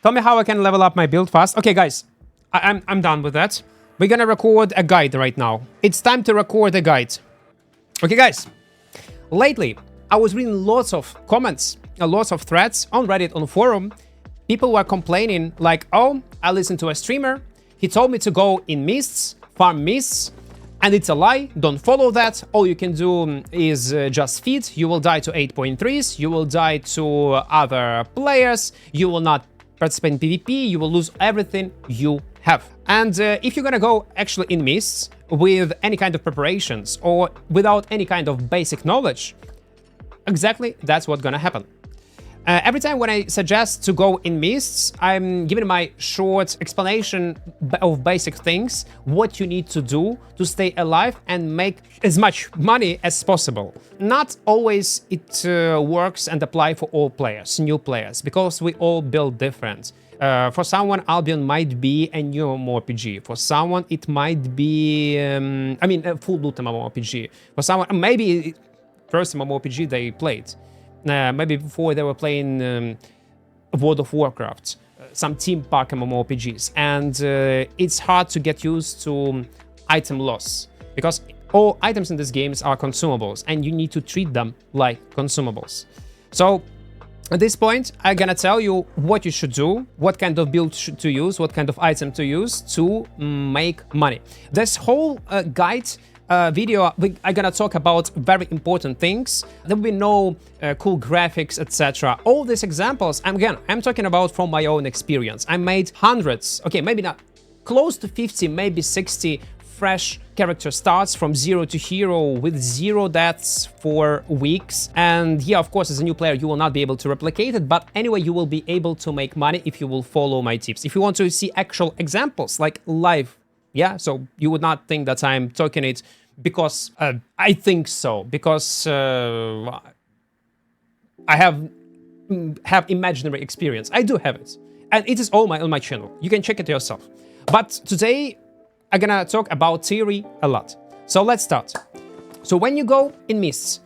Tell me how I can level up my build fast. Okay, guys, I'm done with that. We're gonna record a guide right now. It's time to record a guide. Okay, guys. Lately, I was reading lots of comments, lots of threads on Reddit, on forum. People were complaining like, oh, I listened to a streamer. He told me to go in mists, farm mists, and it's a lie. Don't follow that. All you can do is just feed. You will die to 8.3s. You will die to other players. You will not participate in PvP. You will lose everything you have. And if you're gonna go actually in mists with any kind of preparations or without any kind of basic knowledge, exactly that's what's gonna happen. Every time when I suggest to go in mists, I'm giving my short explanation of basic things, what you need to do to stay alive and make as much money as possible. Not always it works and apply for all players, new players, because we all build different. For someone, Albion might be a new mmorpg. For someone, it might be, a full loot mmorpg. For someone, maybe first mmorpg they played. Maybe before they were playing World of Warcraft, some team pack mmorpgs, and it's hard to get used to item loss because all items in these games are consumables and you need to treat them like consumables. So at this point, I'm gonna tell you what you should do, what kind of build to use, what kind of item to use to make money. This whole guide video, I'm gonna talk about very important things. There will be no cool graphics, etc. All these examples, I'm talking about from my own experience. I made hundreds, okay, maybe not, close to 50, maybe 60 fresh character starts from 0 to hero with 0 deaths for weeks. And yeah, of course, as a new player, you will not be able to replicate it, but anyway, you will be able to make money if you will follow my tips. If you want to see actual examples, like live, yeah, so you would not think that I'm talking it because I think so, because I have imaginary experience. I do have it, and it is all on my channel. You can check it yourself. But today, I'm gonna talk about theory a lot. So let's start. So when you go in mists,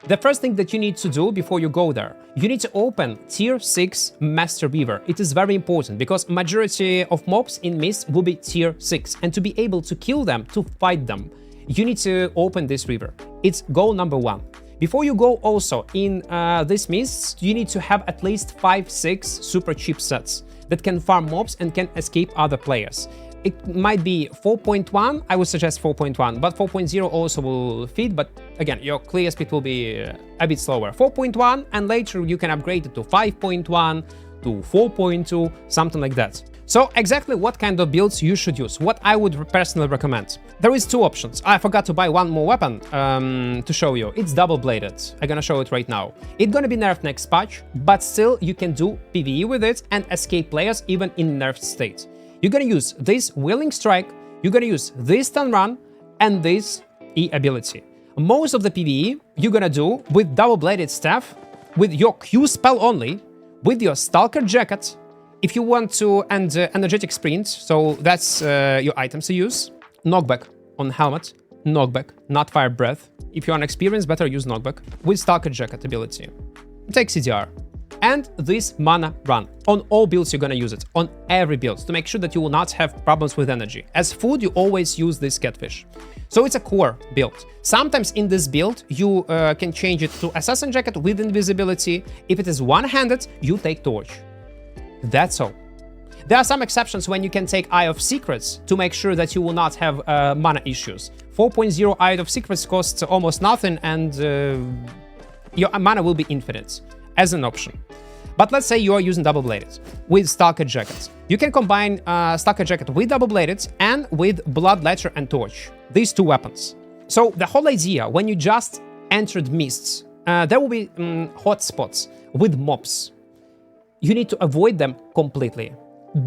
the first thing that you need to do before you go there, you need to open tier 6 Master Weaver. It is very important because majority of mobs in mist will be tier 6, and to be able to kill them, to fight them, you need to open this river. It's goal number 1. Before you go also in this mists, you need to have at least 5-6 super cheap sets that can farm mobs and can escape other players. It might be 4.1, I would suggest 4.1, but 4.0 also will fit, but again, your clear speed will be a bit slower. 4.1, and later you can upgrade it to 5.1, to 4.2, something like that. So exactly what kind of builds you should use, what I would personally recommend. There is 2 options. I forgot to buy one more weapon to show you. It's double-bladed. I'm gonna show it right now. It's gonna be nerfed next patch, but still you can do PvE with it and escape players even in nerfed state. You're gonna use this Willing Strike, you're gonna use this Stun Run, and this E ability. Most of the PvE you're gonna do with double-bladed staff, with your Q spell only, with your Stalker Jacket. If you want to, and Energetic Sprint, so that's your items to use. Knockback on helmet, knockback, not fire breath. If you're unexperienced, better use knockback. With Stalker Jacket ability. Take CDR. And this mana run. On all builds you're gonna use it, on every build, to make sure that you will not have problems with energy. As food, you always use this catfish. So it's a core build. Sometimes in this build, you can change it to Assassin Jacket with invisibility. If it is one-handed, you take Torch. That's all. There are some exceptions when you can take Eye of Secrets to make sure that you will not have mana issues. 4.0 Eye of Secrets costs almost nothing, and your mana will be infinite as an option. But let's say you are using double-bladed with Stalker Jacket. You can combine Stalker Jacket with double-bladed and with Blood Letter and Torch. These 2 weapons. So the whole idea, when you just entered mists, there will be hot spots with mobs. You need to avoid them completely.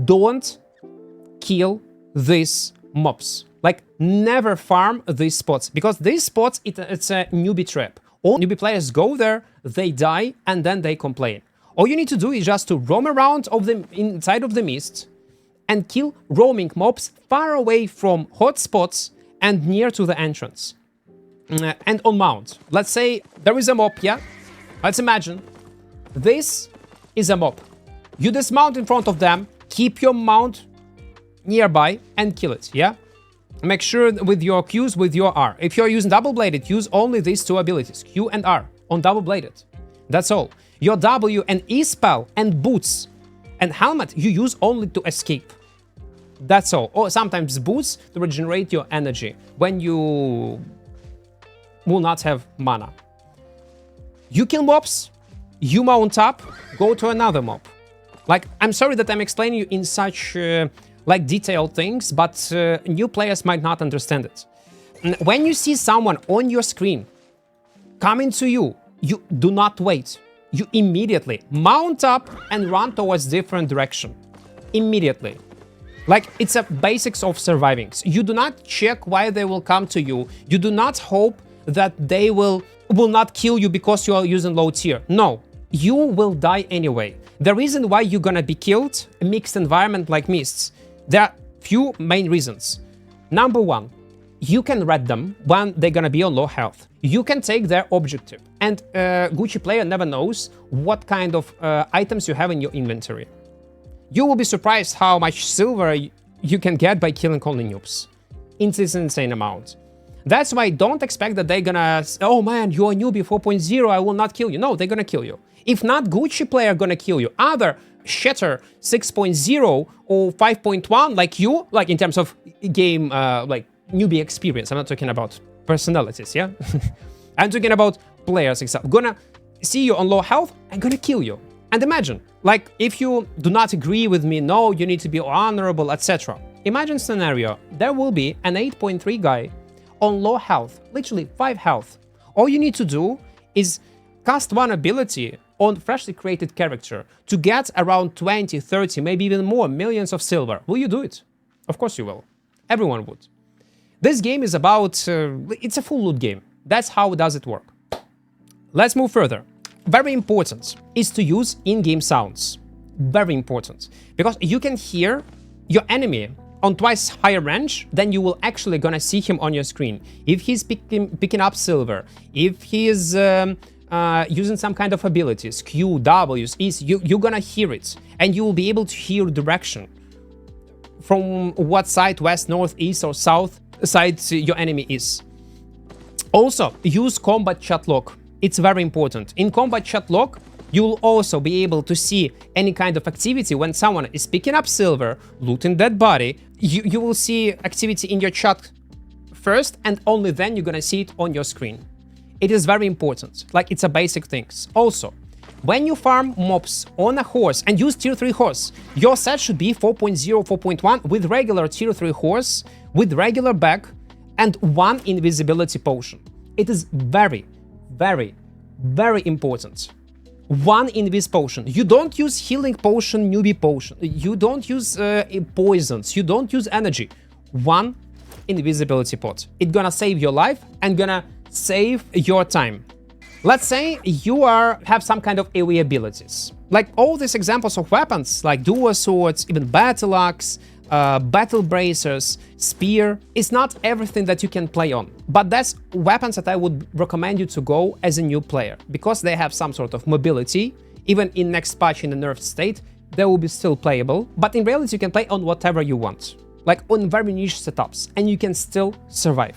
Don't kill these mobs. Like, never farm these spots, because these spots, it's a newbie trap. All newbie players go there, they die, and then they complain. All you need to do is just to roam around inside of the mist and kill roaming mobs far away from hot spots and near to the entrance. And on mount. Let's say there is a mob, yeah? Let's imagine this is a mob. You dismount in front of them, keep your mount nearby and kill it, yeah? Make sure with your Qs, with your R. If you're using double-bladed, use only these two abilities, Q and R, on double-bladed. That's all. Your W and E spell and boots and helmet you use only to escape. That's all. Or sometimes boots to regenerate your energy when you will not have mana. You kill mobs, you mount up, go to another mob. Like, I'm sorry that I'm explaining you in such like detailed things, but new players might not understand it. When you see someone on your screen coming to you, you do not wait. You immediately mount up and run towards different direction. Immediately. Like, it's a basics of surviving. You do not check why they will come to you. You do not hope that they will not kill you because you are using low tier. No, you will die anyway. The reason why you're gonna be killed, a mixed environment like Mists, there are few main reasons. Number one, you can red them when they're gonna be on low health. You can take their objective. And Gucci player never knows what kind of items you have in your inventory. You will be surprised how much silver you can get by killing only noobs. It's an insane amount. That's why don't expect that they're gonna, oh man, you're a newbie 4.0, I will not kill you. No, they're gonna kill you. If not Gucci player gonna kill you, other Shatter 6.0 or 5.1 like you, like in terms of game, like newbie experience. I'm not talking about personalities, yeah? I'm talking about players itself. Gonna see you on low health and gonna kill you. And imagine, like, if you do not agree with me, no, you need to be honorable, etc. Imagine scenario, there will be an 8.3 guy on low health, literally 5 health. All you need to do is cast one ability on freshly created character to get around 20, 30, maybe even more millions of silver. Will you do it? Of course you will. Everyone would. This game is about, it's a full loot game. That's how does it work. Let's move further. Very important is to use in-game sounds. Very important. Because you can hear your enemy on twice higher range than you will actually gonna see him on your screen. If he's picking up silver, if he is using some kind of abilities, Q, Ws, E's, you're gonna hear it. And you will be able to hear direction. From what side, west, north, east, or south side your enemy is. Also, use combat chat log. It's very important. In combat chat log, you will also be able to see any kind of activity when someone is picking up silver, looting dead body. You will see activity in your chat first, and only then you're gonna see it on your screen. It is very important. Like, it's a basic things. Also, when you farm mobs on a horse and use tier 3 horse, your set should be 4.0, 4.1 with regular tier 3 horse, with regular back, and 1 invisibility potion. It is very, very, very important. 1 invis potion. You don't use healing potion, newbie potion. You don't use poisons. You don't use energy. 1 invisibility pot. It's gonna save your life and gonna save your time. Let's say you have some kind of AoE abilities. Like all these examples of weapons, like dual swords, even battle axe, battle bracers, spear, it's not everything that you can play on. But that's weapons that I would recommend you to go as a new player, because they have some sort of mobility. Even in next patch in the nerfed state, they will be still playable. But in reality, you can play on whatever you want, like on very niche setups, and you can still survive.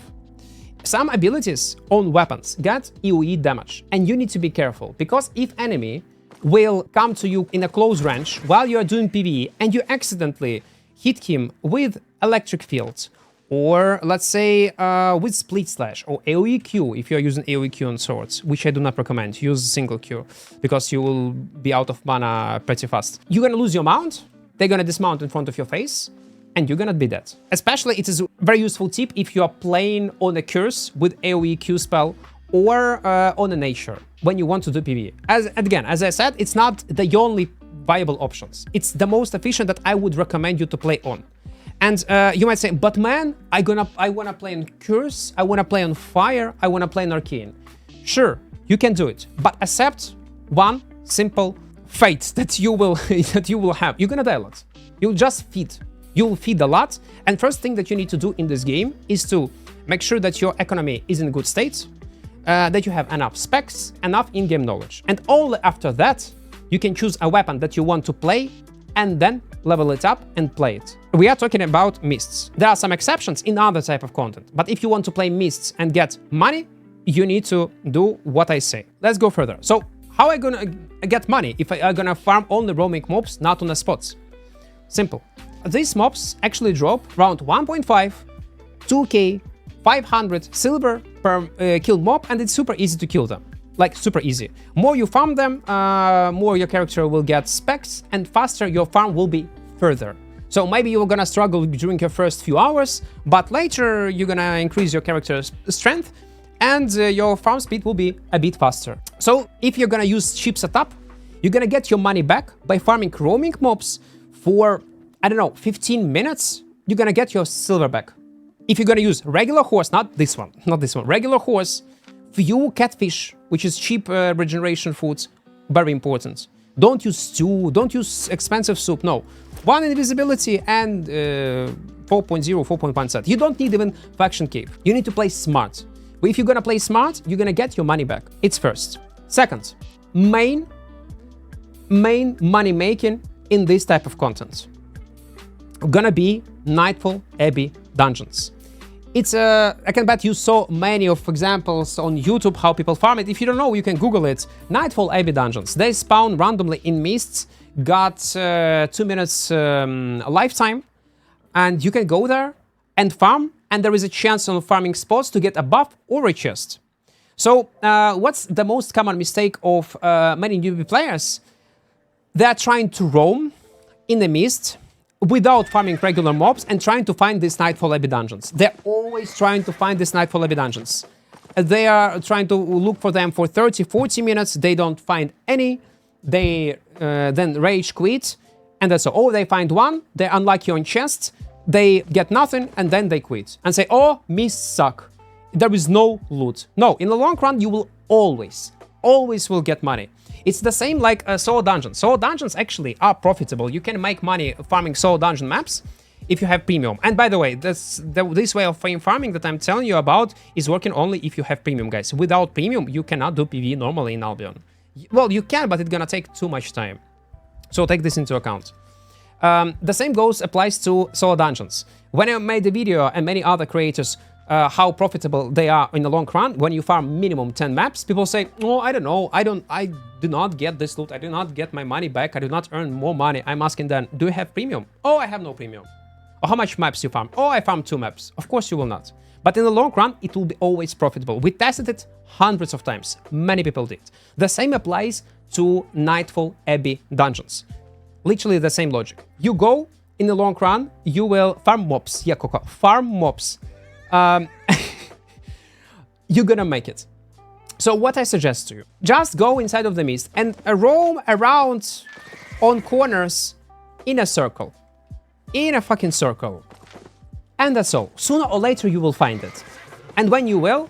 Some abilities on weapons get AoE damage, and you need to be careful, because if enemy will come to you in a close range while you are doing PvE and you accidentally hit him with electric fields, or let's say with split slash or AoE Q if you're using AoE Q on swords, which I do not recommend. Use single Q because you will be out of mana pretty fast. You're gonna lose your mount, they're gonna dismount in front of your face, and you're gonna be dead. Especially it is a very useful tip if you are playing on a curse with AoE Q spell or on a nature when you want to do PvE. As I said, it's not the only viable options. It's the most efficient that I would recommend you to play on. And you might say, but man, I wanna play on curse, I wanna play on fire, I wanna play on arcane. Sure, you can do it, but accept one simple fate that you will have. You're gonna die a lot. You'll just feed. You'll feed a lot. And first thing that you need to do in this game is to make sure that your economy is in good state, that you have enough specs, enough in-game knowledge. And only after that, You can choose a weapon that you want to play and then level it up and play it. We are talking about mists. There are some exceptions in other type of content, but if you want to play mists and get money, you need to do what I say. Let's go further. So how am I gonna get money if I'm gonna farm only roaming mobs, not on the spots? Simple. These mobs actually drop around 1.5, 2k, 500 silver per killed mob, and it's super easy to kill them. Like, super easy. More you farm them, more your character will get specs, and faster your farm will be further. So maybe you're gonna struggle during your first few hours, but later you're gonna increase your character's strength, and your farm speed will be a bit faster. So if you're gonna use cheap setup, you're gonna get your money back by farming roaming mobs for, I don't know, 15 minutes, you're gonna get your silver back. If you're gonna use regular horse, not this one, regular horse, few catfish, which is cheap regeneration foods, very important. Don't use stew, don't use expensive soup, no. 1 invisibility and 4.0, 4.1 set. You don't need even faction cave. You need to play smart. But if you're gonna play smart, you're gonna get your money back. It's first. Second, main money making in this type of content gonna be Nightfall Abbey dungeons. It's I can bet you saw many of examples on YouTube how people farm it. If you don't know, you can Google it. Nightfall Abbey dungeons. They spawn randomly in mists, got 2 minutes lifetime, and you can go there and farm, and there is a chance on farming spots to get a buff or a chest. So what's the most common mistake of many newbie players? They are trying to roam in the mist without farming regular mobs and trying to find these Nightfall Abbey dungeons. They're always trying to find these Nightfall Abbey dungeons. They are trying to look for them for 30, 40 minutes. They don't find any. They then rage quit. And that's all. Or they find one, they're unlucky on chests, they get nothing, and then they quit. And say, oh, mists suck. There is no loot. No, in the long run, you will always will get money. It's the same like solo dungeons. Solo dungeons actually are profitable. You can make money farming solo dungeon maps if you have premium. And by the way, this way of farming that I'm telling you about is working only if you have premium, guys. Without premium, you cannot do PvE normally in Albion. Well, you can, but it's gonna take too much time. So take this into account. The same applies to solo dungeons. When I made the video and many other creators how profitable they are in the long run, when you farm minimum 10 maps, people say, oh, I don't know, I do not get this loot, I do not get my money back, I do not earn more money. I'm asking them, do you have premium? Oh, I have no premium. Or how much maps you farm? Oh, I farm 2 maps. Of course you will not. But in the long run, it will be always profitable. We tested it hundreds of times. Many people did. The same applies to Nightfall Abbey dungeons. Literally the same logic. You go, in the long run, you will farm mobs. Yeah, Coco, farm mobs. You're gonna make it. So what I suggest to you, just go inside of the mist and roam around on corners in a circle. In a fucking circle. And that's all. Sooner or later you will find it. And when you will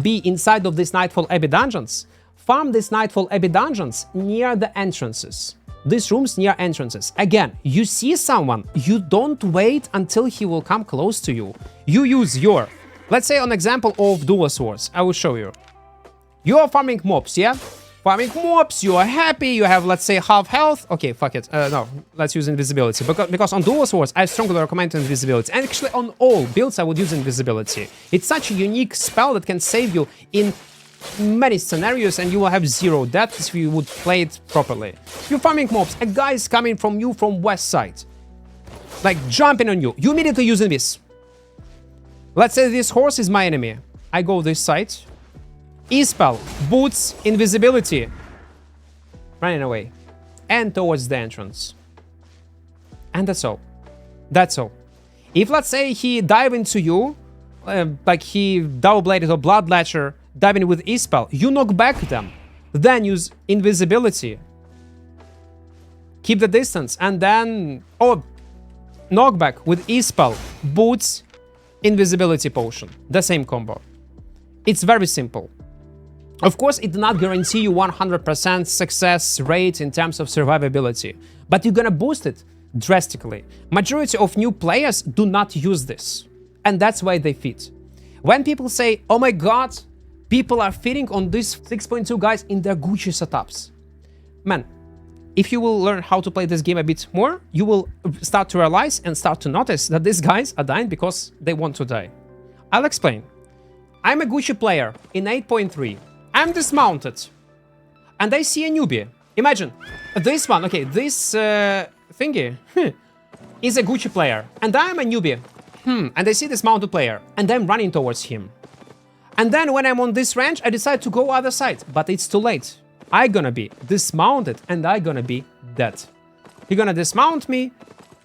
be inside of these Nightfall Abbey dungeons, farm these Nightfall Abbey dungeons near the entrances. These rooms near entrances. Again, you see someone, you don't wait until he will come close to you. You use your, let's say an example of dual swords. I will show you. You are farming mobs, yeah? Farming mobs, you are happy, you have, let's say, half health. Okay, fuck it. No, let's use invisibility. Because on dual swords, I strongly recommend invisibility. And actually on all builds, I would use invisibility. It's such a unique spell that can save you in many scenarios, and you will have 0 deaths if you would play it properly. You're farming mobs, a guy is coming from you from west side, like jumping on you. You immediately using this. Let's say this horse is my enemy. I go this side. E-spell, boots, invisibility, running away, and towards the entrance. And that's all. That's all. If, let's say, he dive into you, like he double-bladed or bloodletcher, diving with E-spell, you knock back them, then use invisibility, keep the distance, and then, knockback with E-spell, boots, invisibility potion, the same combo. It's very simple. Of course, it does not guarantee you 100% success rate in terms of survivability, but you're gonna boost it drastically. Majority of new players do not use this, and that's why they fit. When people say, oh my god, people are fitting on these 6.2 guys in their Gucci setups. Man, if you will learn how to play this game a bit more, you will start to realize and start to notice that these guys are dying because they want to die. I'll explain. I'm a Gucci player in 8.3. I'm dismounted. And I see a newbie. Imagine, this one, okay, this thingy is a Gucci player. And I'm a newbie. And I see this mounted player. And I'm running towards him. And then when I'm on this range, I decide to go other side. But it's too late. I'm gonna be dismounted and I'm gonna be dead. You're gonna dismount me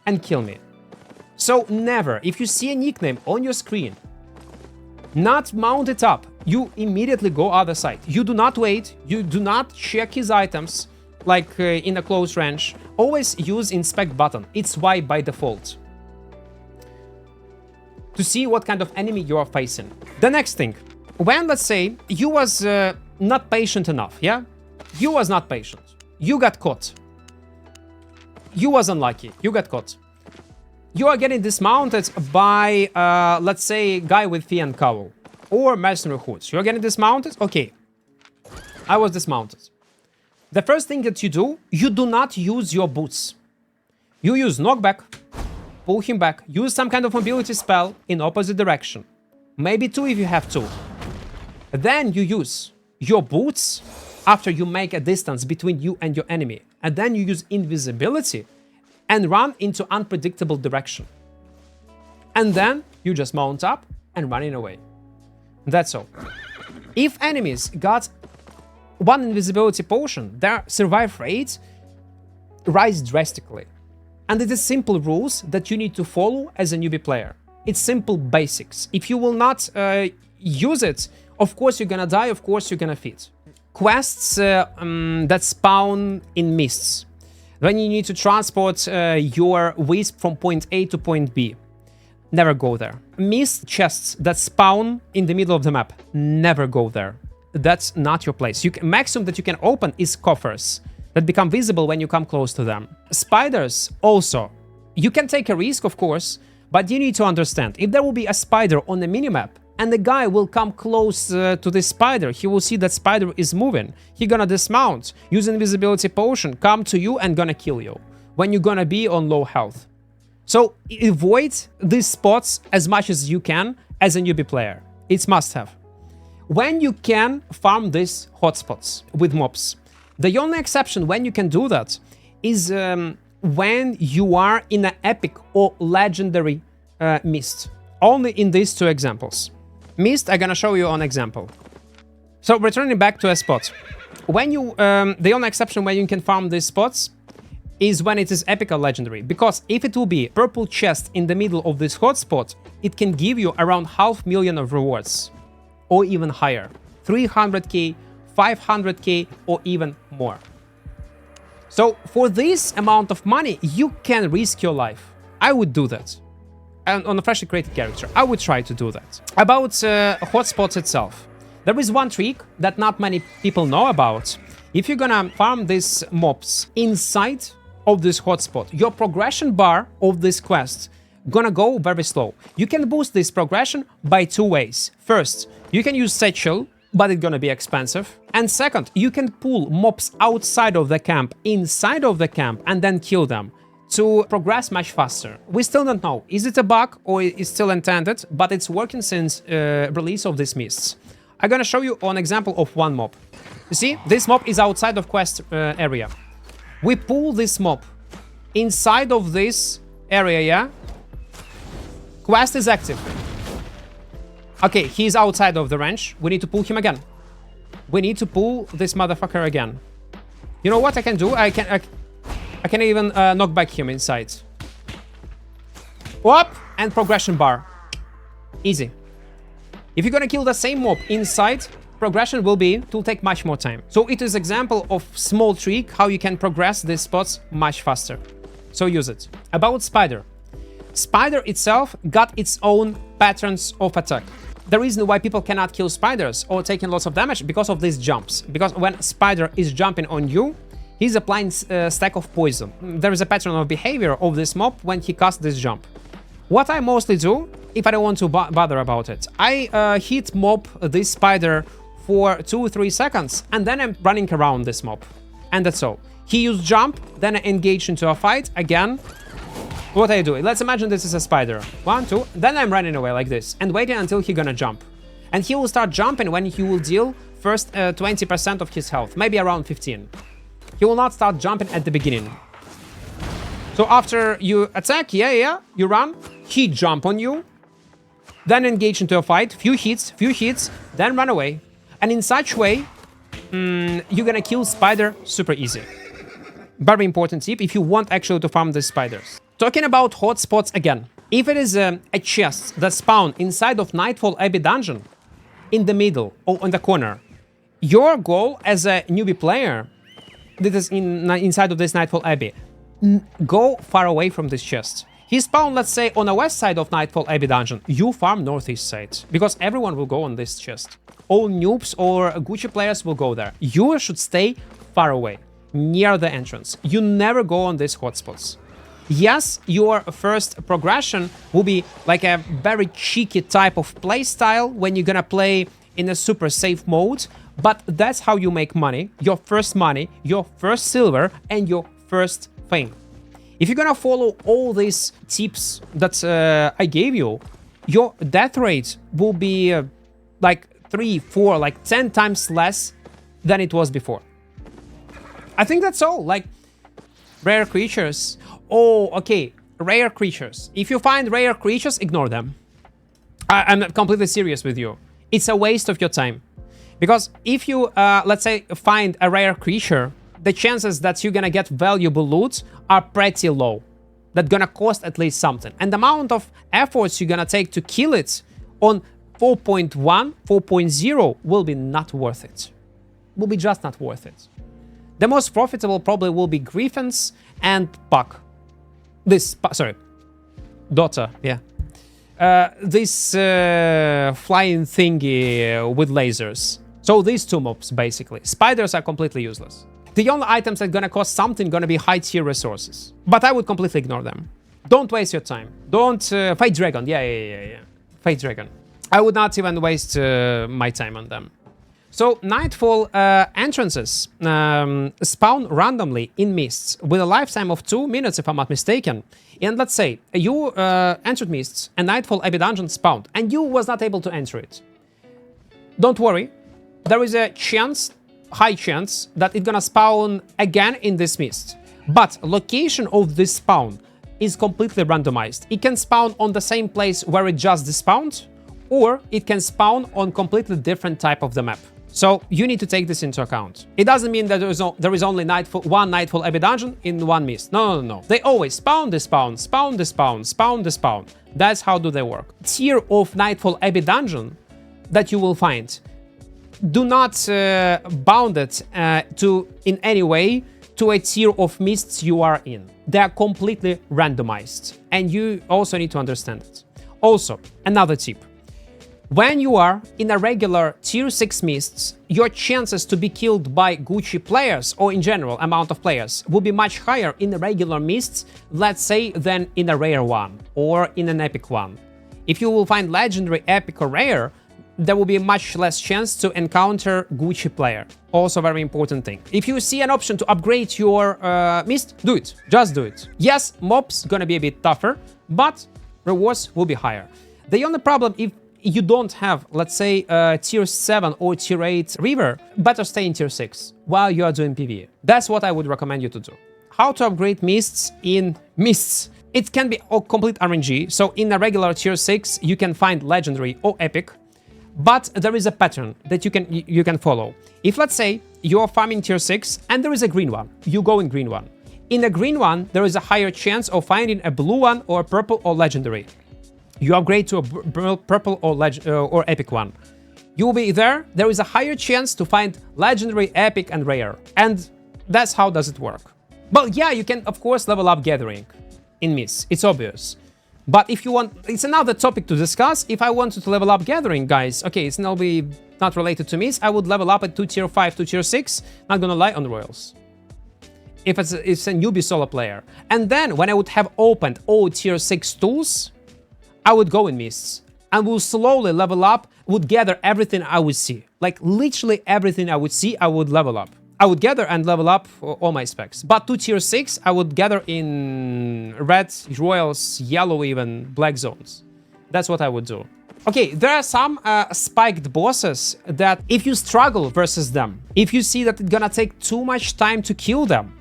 and kill me. So never, if you see a nickname on your screen, not mounted up, you immediately go other side. You do not wait, you do not check his items, like in a close range. Always use inspect button, it's Y by default. To see what kind of enemy you are facing. The next thing, when let's say you was not patient enough, yeah? You was not patient. You got caught. You was unlucky. You got caught. You are getting dismounted by, let's say, guy with fee and cowl. Or mercenary hoods. You're getting dismounted? Okay. I was dismounted. The first thing that you do not use your boots. You use knockback, pull him back, use some kind of mobility spell in opposite direction. Maybe 2 if you have 2. Then you use your boots after you make a distance between you and your enemy. And then you use invisibility and run into unpredictable direction. And then you just mount up and running away. That's all. If enemies got 1 invisibility potion, their survive rate rise drastically. And it is simple rules that you need to follow as a newbie player. It's simple basics. If you will not use it, of course you're gonna die, of course you're gonna feed. Quests that spawn in mists. When you need to transport your wisp from point A to point B. Never go there. Mist chests that spawn in the middle of the map. Never go there. That's not your place. Maximum that you can open is coffers that become visible when you come close to them. Spiders also. You can take a risk, of course, but you need to understand. If there will be a spider on the minimap, and the guy will come close to this spider, he will see that spider is moving. He gonna dismount, use invisibility potion, come to you and gonna kill you when you're gonna be on low health. So avoid these spots as much as you can as a newbie player. It's must have. When you can farm these hotspots with mobs, the only exception when you can do that is when you are in an epic or legendary mist. Only in these 2 examples. Mist, I'm gonna show you an example. So returning back to a spot. When you, the only exception when you can farm these spots is when it is epic or legendary. Because if it will be purple chest in the middle of this hotspot, it can give you around 500,000 of rewards. Or even higher. 300k, 500k, or even more. So for this amount of money, you can risk your life. I would do that. And on a freshly created character, I would try to do that. About hotspots itself, there is one trick that not many people know about. If you're gonna farm these mobs inside of this hotspot, your progression bar of this quest gonna go very slow. You can boost this progression by 2 ways. First, you can use satchel, but it's gonna be expensive. And second, you can pull mobs outside of the camp, inside of the camp, and then kill them to progress much faster. We still don't know, is it a bug or is still intended, but it's working since release of these mists. I'm gonna show you an example of one mob. You see, this mob is outside of quest area. We pull this mob inside of this area, yeah? Quest is active. Okay, he's outside of the range. We need to pull him again. We need to pull this motherfucker again. You know what I can do? I can even knock back him inside. Whoop! And progression bar. Easy. If you're gonna kill the same mob inside, progression will take much more time. So it is example of small trick how you can progress these spots much faster. So use it. About Spider. Spider itself got its own patterns of attack. The reason why people cannot kill spiders or taking lots of damage because of these jumps. Because when Spider is jumping on you, he's applying a stack of poison. There is a pattern of behavior of this mob when he casts this jump. What I mostly do, if I don't want to bother about it, I hit mob this spider for 2-3 seconds, and then I'm running around this mob. And that's all. He used jump, then I engage into a fight again. What I do? Let's imagine this is a spider. 1, 2, then I'm running away like this and waiting until he's gonna jump. And he will start jumping when he will deal first 20% of his health, maybe around 15. He will not start jumping at the beginning. So after you attack, you run, he jump on you, then engage into a fight, few hits, then run away. And in such way, you're gonna kill spider super easy. Very important tip if you want actually to farm these spiders. Talking about hotspots again. If it is a chest that spawn inside of Nightfall Abbey dungeon, in the middle or on the corner, your goal as a newbie player that is inside of this Nightfall Abbey, go far away from this chest. He spawned, let's say, on the west side of Nightfall Abbey dungeon. You farm northeast side, because everyone will go on this chest. All noobs or Gucci players will go there. You should stay far away, near the entrance. You never go on these hotspots. Yes, your first progression will be like a very cheeky type of play style when you're gonna play in a super safe mode, but that's how you make money, your first silver, and your first fame. If you're gonna follow all these tips that I gave you, your death rate will be like 3, 4, like 10 times less than it was before. I think that's all. Like, rare creatures. Oh, okay. Rare creatures. If you find rare creatures, ignore them. I'm completely serious with you. It's a waste of your time. Because if you, let's say, find a rare creature, the chances that you're gonna get valuable loot are pretty low. That's gonna cost at least something. And the amount of efforts you're gonna take to kill it on 4.1, 4.0 will be not worth it. Will be just not worth it. The most profitable probably will be Griffins and Puck. Dota, yeah. This flying thingy with lasers. So these two mobs, basically. Spiders are completely useless. The only items that are gonna cost something gonna be high tier resources. But I would completely ignore them. Don't waste your time. Don't fight dragon. Yeah. Fight dragon. I would not even waste my time on them. So Nightfall entrances spawn randomly in mists with a lifetime of 2 minutes, if I'm not mistaken. And let's say you entered mists and Nightfall Abbey dungeon spawned and you was not able to enter it. Don't worry, there is a chance, high chance, that it's gonna spawn again in this mist. But location of this spawn is completely randomized. It can spawn on the same place where it just despawned, or it can spawn on completely different type of the map. So you need to take this into account. It doesn't mean that there is only one Nightfall Abbey dungeon in one mist. No. They always spawn, despawn, spawn, despawn, spawn, despawn. That's how do they work. Tier of Nightfall Abbey dungeon that you will find, do not bound it in any way to a tier of mists you are in. They are completely randomized, and you also need to understand it. Also, another tip. When you are in a regular tier 6 mists, your chances to be killed by Gucci players, or in general amount of players, will be much higher in the regular mists, let's say, than in a rare one, or in an epic one. If you will find legendary, epic, or rare, there will be much less chance to encounter Gucci player. Also very important thing. If you see an option to upgrade your mist, do it. Just do it. Yes, mobs gonna be a bit tougher, but rewards will be higher. The only problem, if you don't have, let's say, tier 7 or tier 8 river, better stay in tier 6 while you are doing PvE. That's what I would recommend you to do. How to upgrade mists in mists? It can be a complete RNG, so in a regular tier 6 you can find legendary or epic, but there is a pattern that you can follow. If, let's say, you are farming tier 6 and there is a green one, you go in green one. In a green one, there is a higher chance of finding a blue one or a purple or legendary. You upgrade to a purple or epic one. You will be there. There is a higher chance to find legendary, epic, and rare. And that's how does it work. But yeah, you can, of course, level up gathering in mists. It's obvious. But if you want, it's another topic to discuss. If I wanted to level up gathering, guys, okay, it's not related to mists. I would level up at 2 tier 5 to tier 6. Not gonna lie, on the royals. If it's a newbie solo player. And then when I would have opened all tier 6 tools, I would go in mists and will slowly level up, would gather everything I would see. Like literally everything I would see, I would level up. I would gather and level up all my specs. But to tier 6, I would gather in red, royals, yellow even, black zones. That's what I would do. Okay, there are some spiked bosses that if you struggle versus them, if you see that it's gonna take too much time to kill them,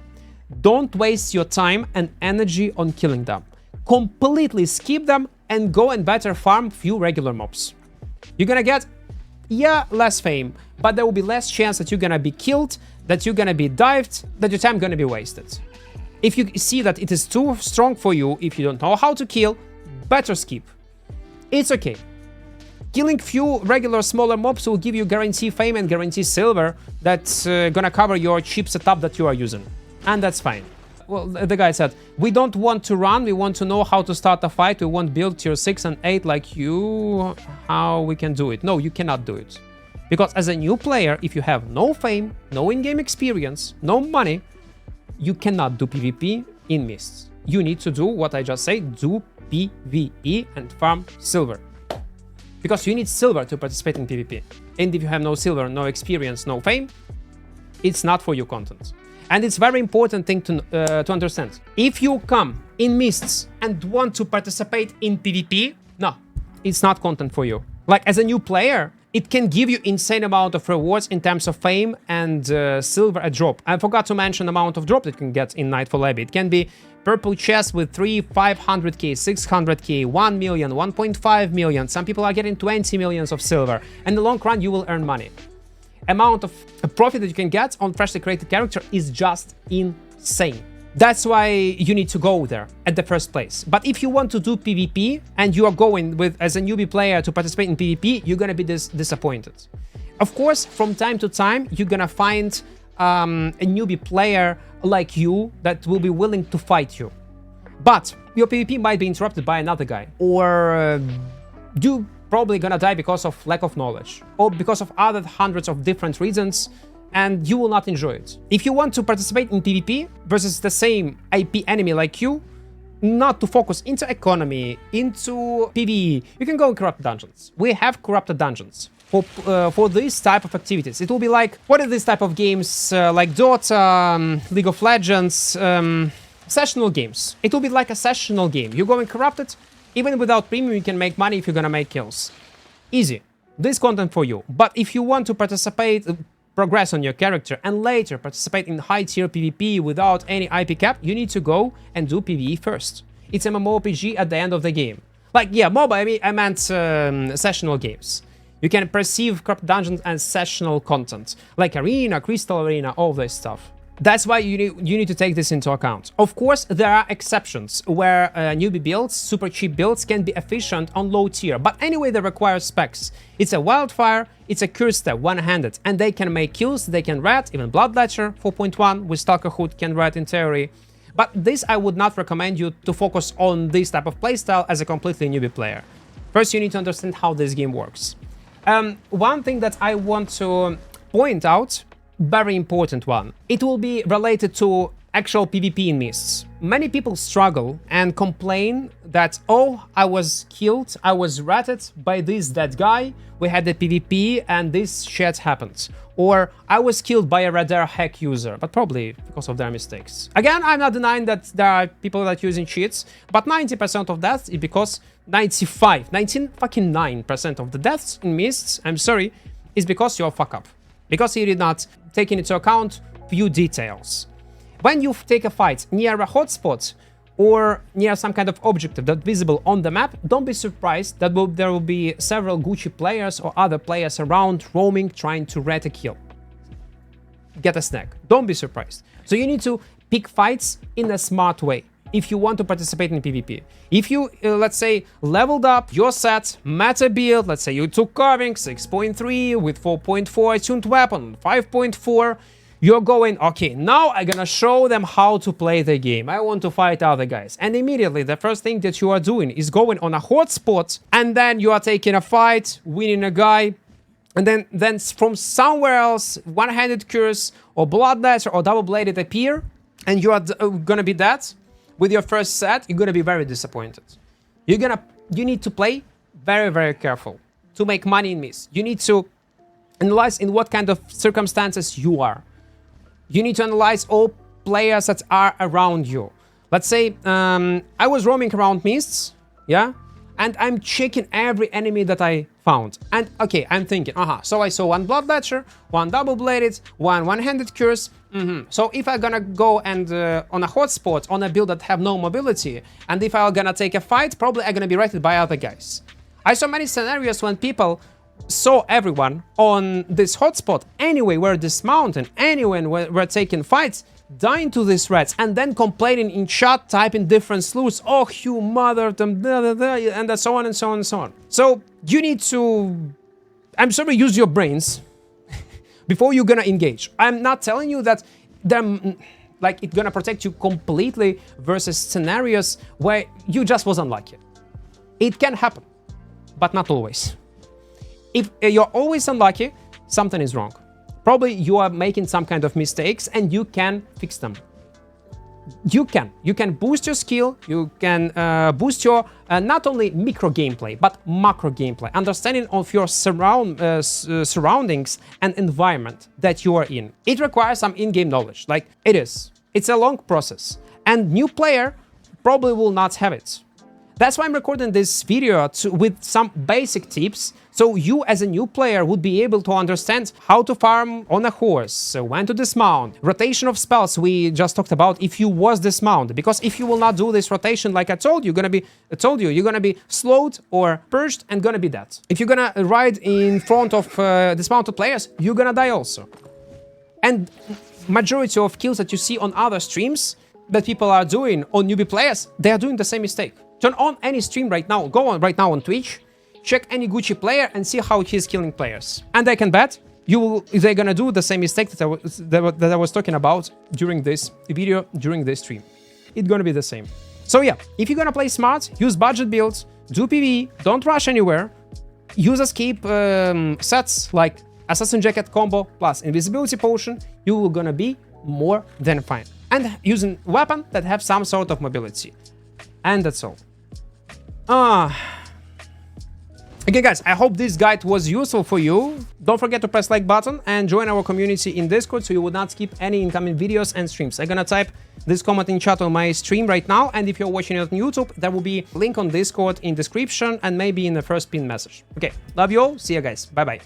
don't waste your time and energy on killing them. Completely skip them and go and better farm few regular mobs. You're gonna get, yeah, less fame, but there will be less chance that you're gonna be killed, that you're gonna be dived, that your time gonna be wasted. If you see that it is too strong for you, if you don't know how to kill, better skip. It's okay. Killing few regular smaller mobs will give you guarantee fame and guarantee silver that's gonna cover your cheap setup that you are using. And that's fine. Well, the guy said, we don't want to run, we want to know how to start a fight, we want build tier 6 and 8 like you, how we can do it. No, you cannot do it. Because as a new player, if you have no fame, no in-game experience, no money, you cannot do PvP in Mists. You need to do what I just said, do PvE and farm silver. Because you need silver to participate in PvP. And if you have no silver, no experience, no fame, it's not for your content. And it's very important thing to understand. If you come in Mists and want to participate in PvP, no, it's not content for you. Like as a new player, it can give you insane amount of rewards in terms of fame and silver a drop. I forgot to mention the amount of drop that you can get in Nightfall Abbey. It can be purple chest with 500k, 600k, 1 million, 1.5 million. Some people are getting 20 millions of silver. And in the long run, you will earn money. Amount of profit that you can get on freshly created character is just insane. That's why you need to go there at the first place. But if you want to do PvP and you are going with as a newbie player to participate in PvP, you're gonna be disappointed. Of course, from time to time, you're gonna find a newbie player like you that will be willing to fight you. But your PvP might be interrupted by another guy, or you probably gonna die because of lack of knowledge, or because of other hundreds of different reasons, and you will not enjoy it. If you want to participate in PvP versus the same IP enemy like you, not to focus into economy, into PvE, you can go in corrupted dungeons. We have corrupted dungeons for this type of activities. It will be like, what are these type of games like Dota, League of Legends, sessional games. It will be like a sessional game. You go in corrupted, even without premium, you can make money if you're gonna make kills. Easy. This content for you. But if you want to participate, progress on your character, and later participate in high-tier PvP without any IP cap, you need to go and do PvE first. It's a mmorpg at the end of the game. Like, yeah, MOBA, I meant sessional games. You can perceive corrupt dungeons as sessional content, like Arena, Crystal Arena, all this stuff. That's why you need to take this into account. Of course, there are exceptions where newbie builds, super cheap builds can be efficient on low tier, but anyway they require specs. It's a Wildfire, it's a Curse step, one-handed, and they can make kills, they can rat, even Bloodletcher 4.1 with Stalker Hood can rat in theory. But this I would not recommend you to focus on this type of playstyle as a completely newbie player. First you need to understand how this game works. One thing that I want to point out, very important one. It will be related to actual PvP in Mists. Many people struggle and complain that, oh, I was killed, I was ratted by that guy, we had the PvP and this shit happened. Or I was killed by a radar hack user, but probably because of their mistakes. Again, I'm not denying that there are people that are using cheats, but 90% of that is because 19% of the deaths in Mists, I'm sorry, is because you're a fuck up. Because you did not take into account few details. When you take a fight near a hotspot or near some kind of objective that's visible on the map, don't be surprised that there will be several Gucci players or other players around roaming trying to rat a kill. Get a snack. Don't be surprised. So you need to pick fights in a smart way if you want to participate in PvP. If you, let's say, leveled up your set, meta build, let's say you took carving 6.3 with 4.4 tuned weapon, 5.4, you're going, okay, now I'm gonna show them how to play the game. I want to fight other guys. And immediately, the first thing that you are doing is going on a hotspot, and then you are taking a fight, winning a guy, and then from somewhere else, one-handed curse, or bloodletcher, or double-bladed appear, and you are gonna be dead. With your first set, you're gonna be very disappointed. You need to play very, very careful to make money in Mists. You need to analyze in what kind of circumstances you are. You need to analyze all players that are around you. Let's say I was roaming around mists, yeah, and I'm checking every enemy that I found. And okay, I'm thinking, so I saw one Bloodletcher, one Double-Bladed, one One-Handed Curse. So if I'm gonna go and on a hotspot, on a build that have no mobility, and if I'm gonna take a fight, probably I'm gonna be rated by other guys. I saw many scenarios when people saw everyone on this hotspot anyway, were dismounting, anyway, were taking fights, dying to these rats, and then complaining in chat, typing different slurs, oh, you mother them, and so on and so on and so on. So you need to, I'm sorry, use your brains before you're gonna engage. I'm not telling you that like it's gonna protect you completely versus scenarios where you just was unlucky. It can happen, but not always. If you're always unlucky, something is wrong. Probably you are making some kind of mistakes and you can fix them. You can boost your skill, you can boost your not only micro gameplay, but macro gameplay, understanding of your surroundings and environment that you are in. It requires some in-game knowledge, like it is. It's a long process, and new player probably will not have it. That's why I'm recording this video with some basic tips, so you as a new player would be able to understand how to farm on a horse, when to dismount, rotation of spells we just talked about if you was dismount, because if you will not do this rotation like I told you, you're gonna be slowed or purged and gonna be dead. If you're gonna ride in front of dismounted players, you're gonna die also. And majority of kills that you see on other streams that people are doing on newbie players, they are doing the same mistake. Turn on any stream right now, go on right now on Twitch, check any Gucci player and see how he's killing players. And I can bet they're gonna do the same mistake that I was talking about during this video, during this stream. It's gonna be the same. So yeah, if you're gonna play smart, use budget builds, do PvE, don't rush anywhere, use escape sets like Assassin Jacket combo plus Invisibility Potion, you're gonna be more than fine. And using weapon that have some sort of mobility. And that's all. Okay guys, I hope this guide was useful for you. Don't forget to press like button and join our community in Discord so you will not skip any incoming videos and streams. I'm gonna type this comment in chat on my stream right now, and if you're watching it on YouTube, there will be a link on Discord in description and maybe in the first pinned message. Okay, love you all, see you guys, bye bye.